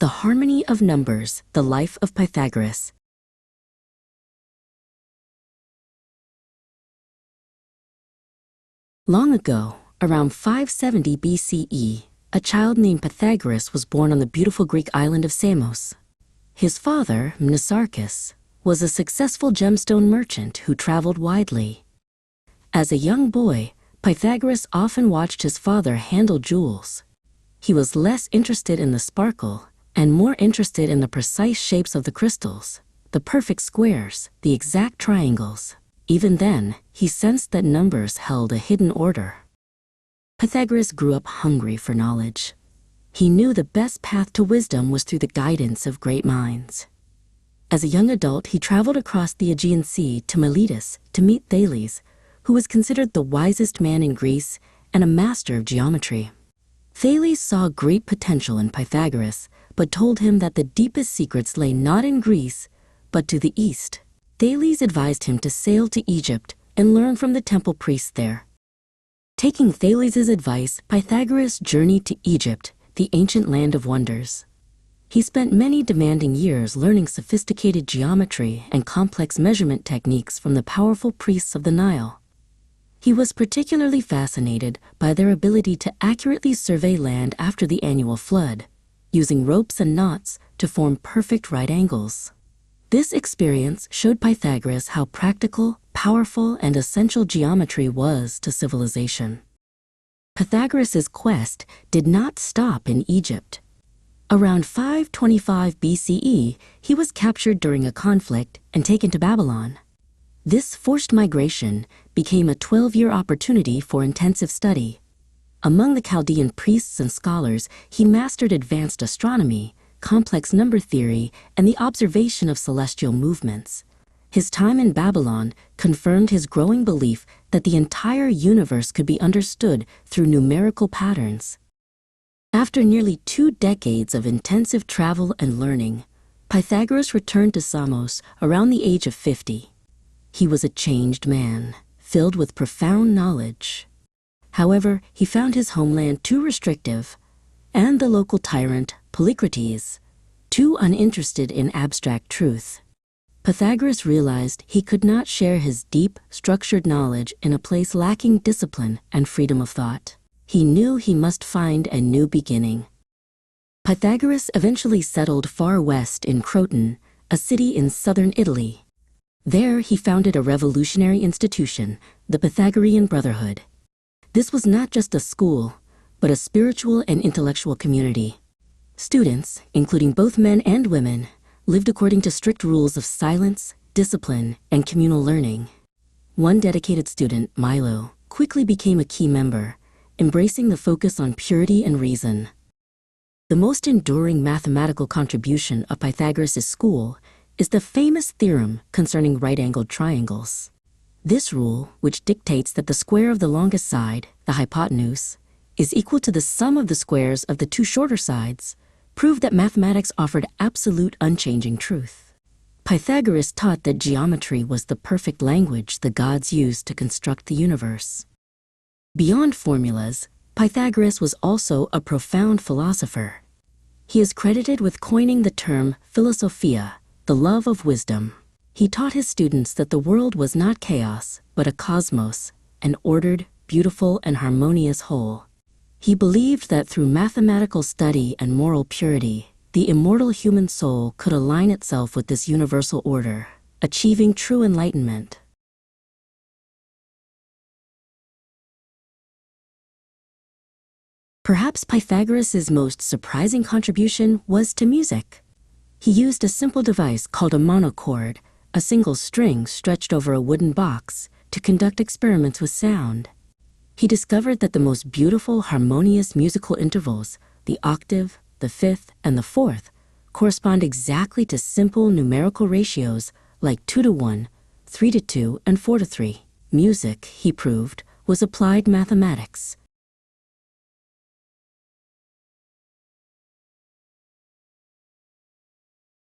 The Harmony of Numbers, The Life of Pythagoras. Long ago, around 570 BCE, a child named Pythagoras was born on the beautiful Greek island of Samos. His father, Mnesarchus, was a successful gemstone merchant who traveled widely. As a young boy, Pythagoras often watched his father handle jewels. He was less interested in the sparkle and more interested in the precise shapes of the crystals, the perfect squares, the exact triangles. Even then, he sensed that numbers held a hidden order. Pythagoras grew up hungry for knowledge. He knew the best path to wisdom was through the guidance of great minds. As a young adult, he traveled across the Aegean Sea to Miletus to meet Thales, who was considered the wisest man in Greece and a master of geometry. Thales saw great potential in Pythagoras, but told him that the deepest secrets lay not in Greece, but to the east. Thales advised him to sail to Egypt and learn from the temple priests there. Taking Thales' advice, Pythagoras journeyed to Egypt, the ancient land of wonders. He spent many demanding years learning sophisticated geometry and complex measurement techniques from the powerful priests of the Nile. He was particularly fascinated by their ability to accurately survey land after the annual flood, using ropes and knots to form perfect right angles. This experience showed Pythagoras how practical, powerful, and essential geometry was to civilization. Pythagoras' quest did not stop in Egypt. Around 525 BCE, he was captured during a conflict and taken to Babylon. This forced migration became a 12-year opportunity for intensive study. Among the Chaldean priests and scholars, he mastered advanced astronomy, complex number theory, and the observation of celestial movements. His time in Babylon confirmed his growing belief that the entire universe could be understood through numerical patterns. After nearly 2 decades of intensive travel and learning, Pythagoras returned to Samos around the age of 50. He was a changed man, filled with profound knowledge. However, he found his homeland too restrictive, and the local tyrant, Polycrates, too uninterested in abstract truth. Pythagoras realized he could not share his deep, structured knowledge in a place lacking discipline and freedom of thought. He knew he must find a new beginning. Pythagoras eventually settled far west in Croton, a city in southern Italy. There he founded a revolutionary institution, the Pythagorean Brotherhood. This was not just a school, but a spiritual and intellectual community. Students, including both men and women, lived according to strict rules of silence, discipline, and communal learning. One dedicated student, Milo, quickly became a key member, embracing the focus on purity and reason. The most enduring mathematical contribution of Pythagoras' school is the famous theorem concerning right-angled triangles. This rule, which dictates that the square of the longest side, the hypotenuse, is equal to the sum of the squares of the 2 shorter sides, proved that mathematics offered absolute unchanging truth. Pythagoras taught that geometry was the perfect language the gods used to construct the universe. Beyond formulas, Pythagoras was also a profound philosopher. He is credited with coining the term philosophia, the love of wisdom. He taught his students that the world was not chaos, but a cosmos, an ordered, beautiful, and harmonious whole. He believed that through mathematical study and moral purity, the immortal human soul could align itself with this universal order, achieving true enlightenment. Perhaps Pythagoras' most surprising contribution was to music. He used a simple device called a monochord, a single string stretched over a wooden box, to conduct experiments with sound. He discovered that the most beautiful harmonious musical intervals, the octave, the fifth, and the fourth, correspond exactly to simple numerical ratios like 2:1, 3:2, and 4:3. Music, he proved, was applied mathematics.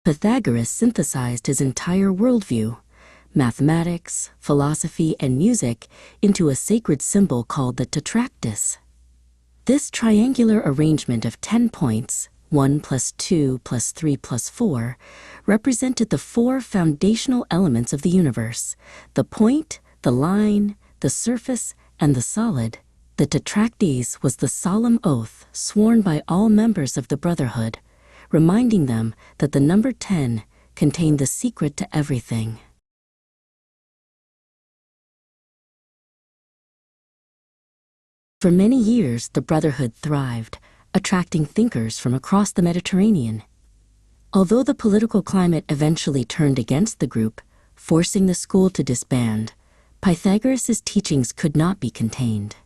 Pythagoras synthesized his entire worldview, mathematics, philosophy, and music, into a sacred symbol called the tetractys. This triangular arrangement of 10 points, 1 plus 2 plus 3 plus 4, represented the four foundational elements of the universe: the point, the line, the surface, and the solid. The Tetractys was the solemn oath sworn by all members of the Brotherhood, reminding them that the number 10 contained the secret to everything. For many years, the Brotherhood thrived, attracting thinkers from across the Mediterranean. Although the political climate eventually turned against the group, forcing the school to disband, Pythagoras' teachings could not be contained.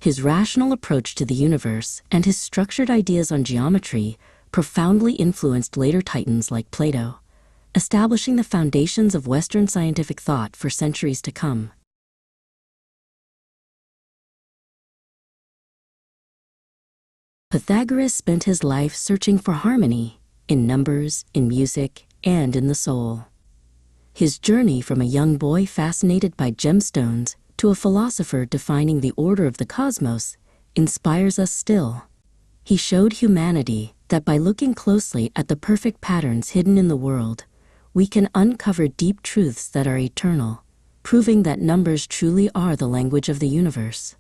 His rational approach to the universe and his structured ideas on geometry profoundly influenced later titans like Plato, establishing the foundations of Western scientific thought for centuries to come. Pythagoras spent his life searching for harmony in numbers, in music, and in the soul. His journey from a young boy fascinated by gemstones to a philosopher defining the order of the cosmos inspires us still. He showed humanity that by looking closely at the perfect patterns hidden in the world, we can uncover deep truths that are eternal, proving that numbers truly are the language of the universe.